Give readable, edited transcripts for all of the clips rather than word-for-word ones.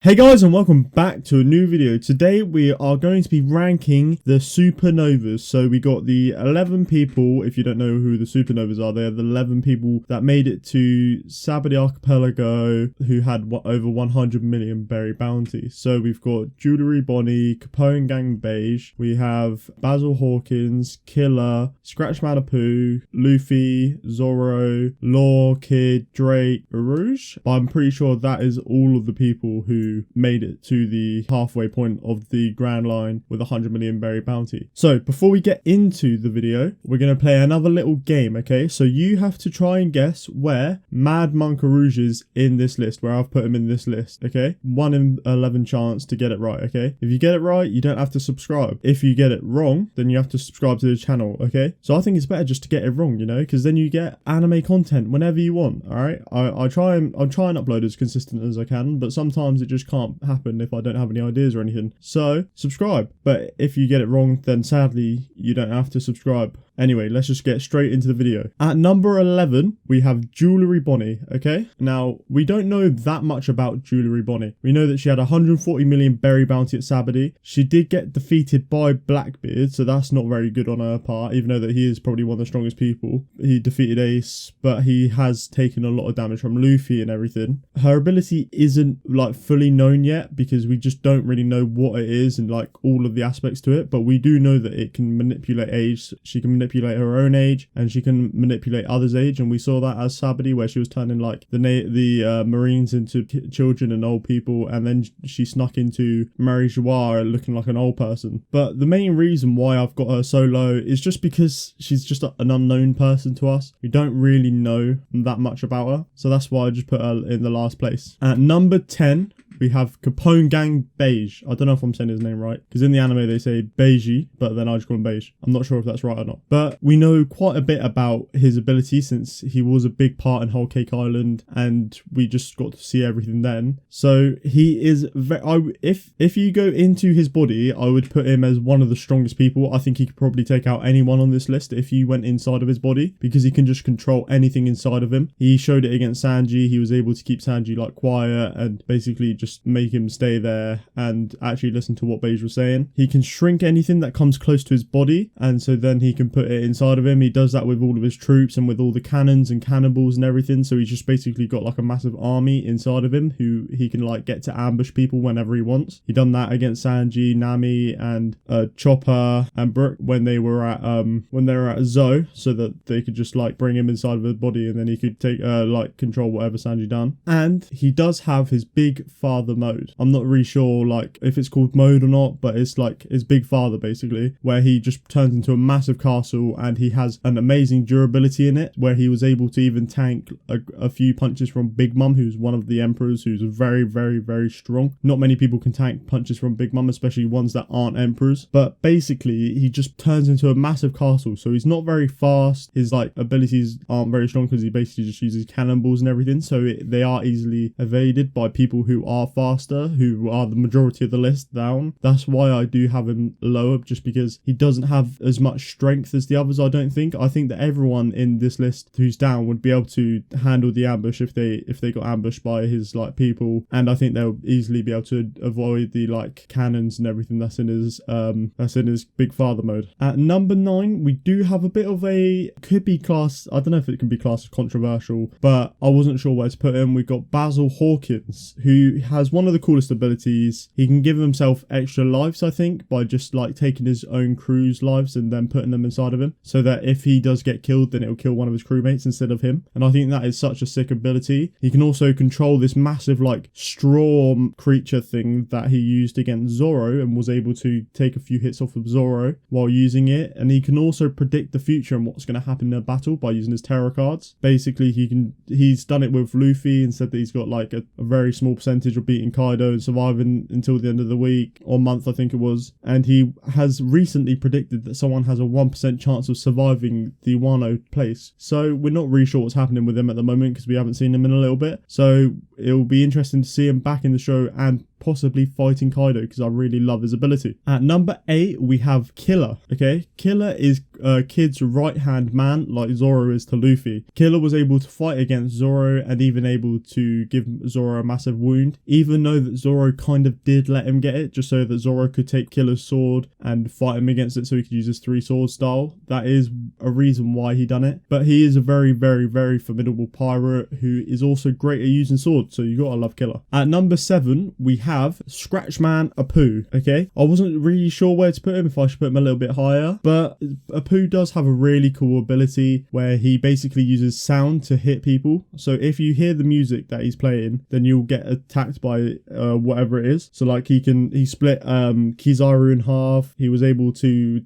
Hey guys, and welcome back to a new video. Today we are going to be ranking the supernovas. So we got the 11 people. If you don't know who the supernovas are, they're the 11 people that made it to Sabadi Archipelago who had over 100 million berry bounty. So we've got Jewelry Bonnie, Capone Gang Beige, we have Basil Hawkins, Killer, Scratch Manapoo, Luffy, Zoro, Law, Kid, Drake, Rouge. I'm pretty sure that is all of the people who made it to the halfway point of the Grand Line with 100 million berry bounty. So before we get into the video, we're going to play another little game, okay? So you have to try and guess where Mad Monk Rouge is in this list, where I've put him in this list, okay? 1 in 11 chance to get it right, okay? If you get it right, you don't have to subscribe. If you get it wrong, then you have to subscribe to the channel, okay? So I think it's better just to get it wrong, you know, because then you get anime content whenever you want, all right? I'll try and upload as consistent as I can, but sometimes it just can't happen if I don't have any ideas or anything. So subscribe. But if you get it wrong, then sadly you don't have to subscribe. Anyway, let's just get straight into the video. At number 11, we have Jewelry Bonnie, okay? Now, we don't know that much about Jewelry Bonnie. We know that she had 140 million berry bounty at Sabadi. She did get defeated by Blackbeard, so that's not very good on her part, even though that he is probably one of the strongest people. He defeated Ace, but he has taken a lot of damage from Luffy and everything. Her ability isn't, like, fully known yet, because we just don't really know what it is and, like, all of the aspects to it, but we do know that it can manipulate age. She can manipulate her own age, and she can manipulate others' age, and we saw that as Sabadi, where she was turning like the Marines into children and old people, and then she snuck into Mary Joie looking like an old person. But the main reason why I've got her so low is just because she's just an unknown person to us. We don't really know that much about her, so that's why I just put her in the last place. At number 10, we have Capone Gang Beige. I don't know if I'm saying his name right, because in the anime they say Beige, but then I just call him Beige. I'm not sure if that's right or not. But we know quite a bit about his ability, since he was a big part in Whole Cake Island, and we just got to see everything then. So he is if you go into his body, I would put him as one of the strongest people. I think he could probably take out anyone on this list if you went inside of his body, because he can just control anything inside of him. He showed it against Sanji. He was able to keep Sanji like quiet and basically just make him stay there and actually listen to what Beige was saying. He can shrink anything that comes close to his body, and so then he can put it inside of him. He does that with all of his troops and with all the cannons and cannonballs and everything, so he's just basically got like a massive army inside of him who he can like get to ambush people whenever he wants. He done that against Sanji, Nami, and Chopper and Brook when they were at Zoe, so that they could just like bring him inside of his body, and then he could take like control whatever Sanji done. And he does have his big father mode. I'm not really sure like if it's called mode or not, but it's like his big father basically, where he just turns into a massive castle, and he has an amazing durability in it, where he was able to even tank a few punches from Big Mom, who's one of the emperors, who's very, very, very strong. Not many people can tank punches from Big Mom, especially ones that aren't emperors. But basically he just turns into a massive castle, so he's not very fast. His like abilities aren't very strong because he basically just uses cannonballs and everything, so they are easily evaded by people who are faster, who are the majority of the list down. That's why I do have him lower, just because he doesn't have as much strength as the others. I think that everyone in this list who's down would be able to handle the ambush if they got ambushed by his like people, and I think they'll easily be able to avoid the like cannons and everything that's in his big father mode. At number 9, we do have a bit of I don't know if it can be classed as controversial, but I wasn't sure where to put him. We've got Basil Hawkins, who has one of the coolest abilities. He can give himself extra lives, I think, by just like taking his own crew's lives and then putting them inside of him, so that if he does get killed, then it'll kill one of his crewmates instead of him. And I think that is such a sick ability. He can also control this massive like straw creature thing that he used against Zoro, and was able to take a few hits off of Zoro while using it. And he can also predict the future and what's going to happen in a battle by using his terror cards. Basically he's done it with Luffy, and said that he's got like a very small percentage of beating Kaido and surviving until the end of the week or month, I think it was. And he has recently predicted that someone has a 1% chance of surviving the Wano place. So we're not really sure what's happening with him at the moment, because we haven't seen him in a little bit. So it will be interesting to see him back in the show and possibly fighting Kaido because I really love his ability. At number 8, we have Killer. Okay, Killer is Kid's right-hand man, like Zoro is to Luffy. Killer was able to fight against Zoro and even able to give Zoro a massive wound, even though that Zoro kind of did let him get it, just so that Zoro could take Killer's sword and fight him against it so he could use his 3-sword style. That is a reason why he done it. But he is a very, very, very formidable pirate who is also great at using swords, so you gotta love Killer. At number 7, we have Scratchman Apu. Okay, I wasn't really sure where to put him, if I should put him a little bit higher, but Apu does have a really cool ability where he basically uses sound to hit people. So if you hear the music that he's playing, then you'll get attacked by whatever it is. So like he split Kizaru in half. He was able to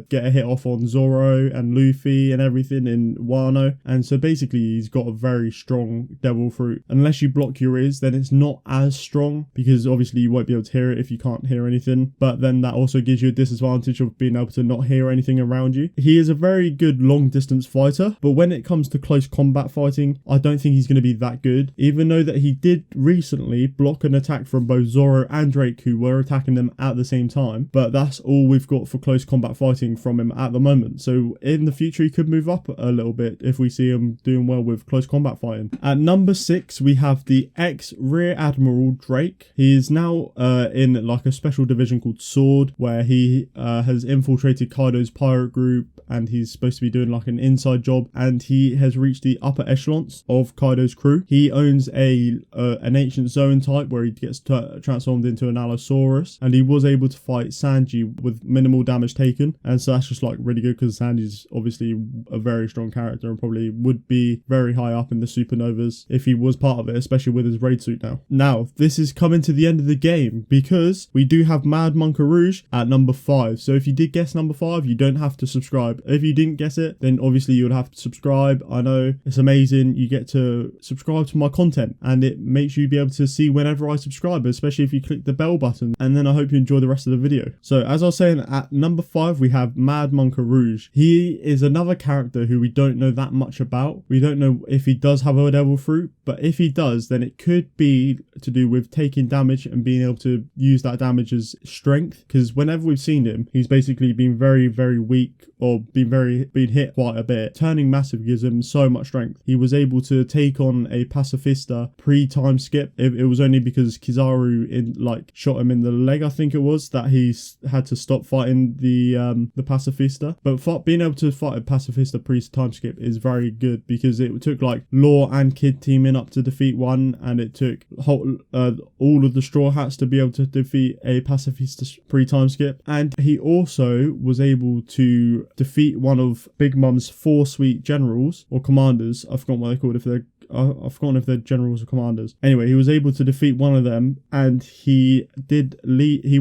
get a hit off on Zoro and Luffy and everything in Wano. And so basically he's got a very strong devil fruit. Unless you block your ears, then it's not as strong, because obviously you won't be able to hear it if you can't hear anything. But then that also gives you a disadvantage of being able to not hear anything around you. He is a very good long distance fighter, but when it comes to close combat fighting, I don't think he's going to be that good, even though that he did recently block an attack from both Zoro and Drake, who were attacking them at the same time. But that's all we've got for close combat fighting from him at the moment. So in the future he could move up a little bit if we see him doing well with close combat fighting. At number 6, we have the ex-Rear Admiral Drake. He is now in like a special division called Sword, where he has infiltrated Kaido's pirate group, and he's supposed to be doing like an inside job, and he has reached the upper echelons of Kaido's crew. He owns an ancient Zoan type where he gets transformed into an Allosaurus, and he was able to fight Sanji with minimal damage taken. And so that's just like really good, because Sanji's obviously a very strong character and probably would be very high up in the Supernovas if he was part of it, especially with his raid suit now. Now, this is coming to the end of the game, because we do have Mad Monkey Rouge at number 5. So if you did guess number 5, you don't have to subscribe. If you didn't guess it, then obviously you would have to subscribe. I know, it's amazing. You get to subscribe to my content, and it makes you be able to see whenever I subscribe, especially if you click the bell button. And then I hope you enjoy the rest of the video. So as I was saying, at number 5, we have Mad Monkey Rouge. He is another character who we don't know that much about. We don't know if he does have a devil fruit, but if he does, then it could be to do with taking damage and being able to use that damage as strength, because whenever we've seen him, he's basically been very, very weak, or been hit quite a bit. Turning massive gives him so much strength. He was able to take on a pacifista pre-time skip. It was only because Kizaru shot him in the leg, I think it was, that he had to stop fighting the pacifista. But being able to fight a pacifista pre-time skip is very good, because it took like Law and Kid teaming up to defeat one, and it took all of the Straw Hats to be able to defeat a pacifista pre-time skip. And he also was able to defeat one of Big Mum's 4 sweet generals or commanders. I've forgotten what they're called, I've forgotten if they're generals or commanders. Anyway, he was able to defeat one of them, and he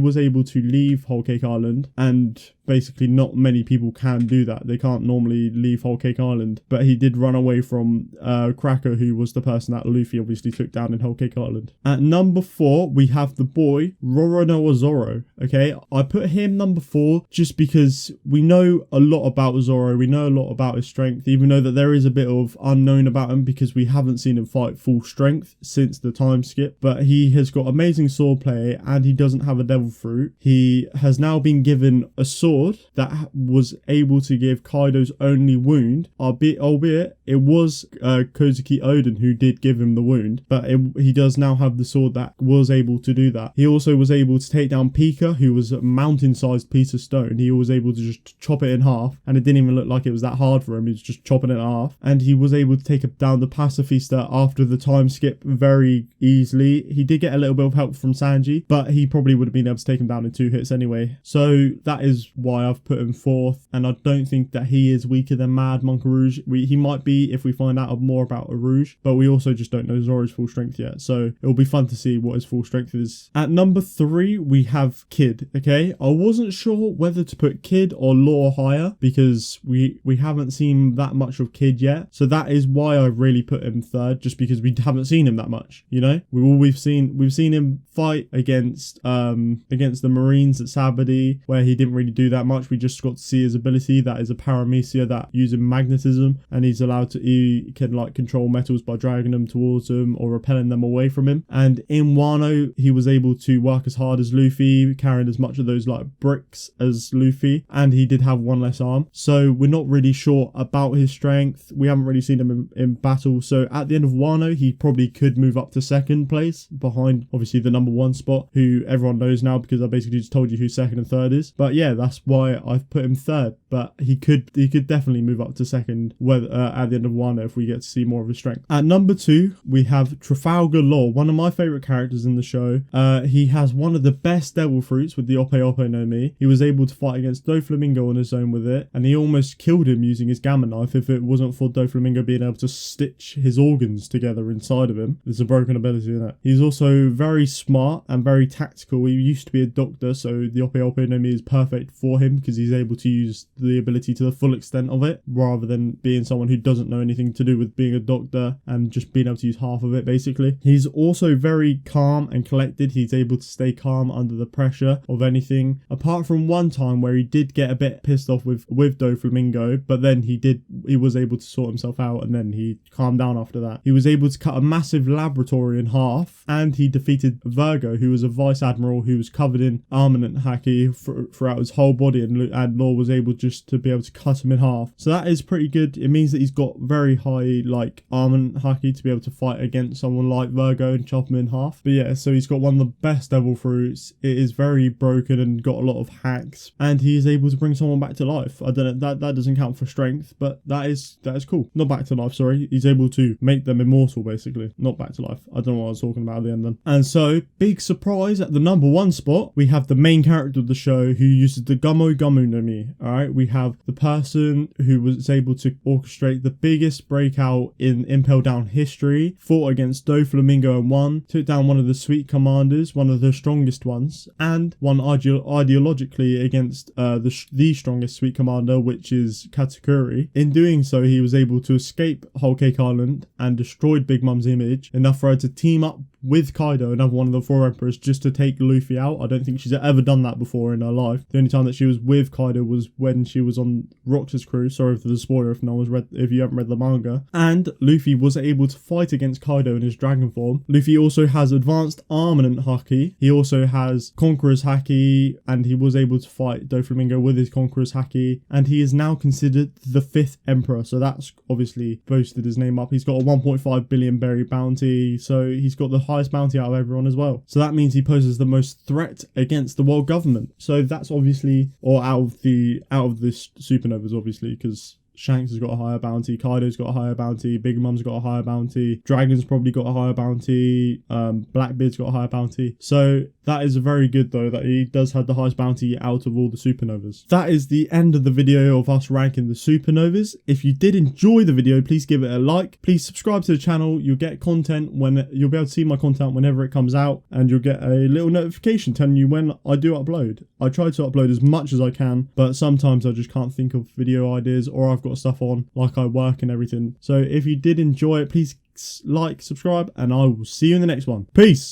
was able to leave Whole Cake Island, and basically not many people can do that. They can't normally leave Whole Cake Island, but he did run away from Cracker, who was the person that Luffy obviously took down in Whole Cake Island. At number 4, we have the boy Roronoa Zoro. Okay, I put him number 4 just because we know a lot about Zoro. We know a lot about his strength, even though that there is a bit of unknown about him, because we haven't seen him fight full strength since the time skip. But he has got amazing sword play, and he doesn't have a devil fruit. He has now been given a sword that was able to give Kaido's only wound, albeit it was Kozuki Oden who did give him the wound, but he does now have the sword that was able to do that. He also was able to take down Pika, who was a mountain-sized piece of stone. He was able to just chop it in half, and it didn't even look like it was that hard for him. He was just chopping it in half, and he was able to take down the pacifista after the time skip very easily. He did get a little bit of help from Sanji, but he probably would have been able to take him down in 2 hits anyway. So that is why I've put him 4th, and I don't think that he is weaker than Mad Monkey Rouge. He might be if we find out more about a Rouge, but we also just don't know Zoro's full strength yet, so it'll be fun to see what his full strength is. At number 3, we have Kid. Okay, I wasn't sure whether to put Kid or Law higher, because we haven't seen that much of Kid yet, so that is why I really put him him third, just because we haven't seen him that much. You know, we've seen him fight against the Marines at Sabadie, where he didn't really do that much. We just got to see his ability. That is a paramecia that using magnetism, and he can like control metals by dragging them towards him or repelling them away from him. And in Wano, he was able to work as hard as Luffy, carrying as much of those like bricks as Luffy, and he did have one less arm. So we're not really sure about his strength. We haven't really seen him in battle. So at the end of Wano, he probably could move up to second place behind obviously the number one spot, who everyone knows now because I basically just told you who second and third is. But yeah, that's why I've put him third. But he could definitely move up to second at the end of Wano if we get to see more of his strength. At number 2, we have Trafalgar Law, one of my favourite characters in the show. He has one of the best devil fruits with the Ope Ope no Mi. He was able to fight against Doflamingo on his own with it, and he almost killed him using his gamma knife if it wasn't for Doflamingo being able to stitch his organs together inside of him. There's a broken ability in it. He's also very smart and very tactical. He used to be a doctor, so the Ope Ope no Mi is perfect for him because he's able to use the ability to the full extent of it, rather than being someone who doesn't know anything to do with being a doctor and just being able to use half of it basically. He's also very calm and collected. He's able to stay calm under the pressure of anything, apart from one time where he did get a bit pissed off with Doflamingo, but then he was able to sort himself out, and then he calmed down after that. He was able to cut a massive laboratory in half, and he defeated Virgo, who was a vice admiral who was covered in armament haki throughout his whole body, and Law was able just to be able to cut him in half. So that is pretty good. It means that he's got very high like armament haki to be able to fight against someone like Virgo and chop him in half. But yeah, so he's got one of the best devil fruits. It is very broken and got a lot of hacks, and he is able to bring someone back to life. I don't know, that doesn't count for strength, but that is cool. Not back to life, sorry. He's able to make them immortal basically, not back to life. I don't know what I was talking about at the end then. And so, big surprise, at the number 1 spot, we have the main character of the show who uses the Gummo Gummo no Mi. Alright, we have the person who was able to orchestrate the biggest breakout in Impel Down history, fought against Doflamingo and won, took down one of the Sweet Commanders, one of the strongest ones, and won ideologically against the strongest Sweet Commander, which is Katakuri. In doing so, he was able to escape Whole Cake Island and destroyed Big Mom's image, enough for her to team up with Kaido, another one of the 4 emperors, just to take Luffy out. I don't think she's ever done that before in her life. The only time that she was with Kaido was when she was on Rox's crew. Sorry for the spoiler if you haven't read the manga. And Luffy was able to fight against Kaido in his dragon form. Luffy also has advanced armament haki. He also has Conqueror's haki, and he was able to fight Doflamingo with his Conqueror's haki. And he is now considered the 5th emperor, so that's obviously boosted his name up. He's got a 1.5 billion berry bounty, so he's got the highest bounty out of everyone as well. So that means he poses the most threat against the world government. So that's obviously, or out of the supernovas obviously, because Shanks has got a higher bounty, Kaido's got a higher bounty, Big Mom's got a higher bounty, Dragon's probably got a higher bounty, Blackbeard's got a higher bounty. So that is very good though, that he does have the highest bounty out of all the supernovas. That is the end of the video of us ranking the supernovas. If you did enjoy the video, please give it a like. Please subscribe to the channel. You'll get content you'll be able to see my content whenever it comes out, and you'll get a little notification telling you when I do upload. I try to upload as much as I can, but sometimes I just can't think of video ideas, or I've got stuff on like I work and everything. So if you did enjoy it, please like, subscribe, and I will see you in the next one. Peace.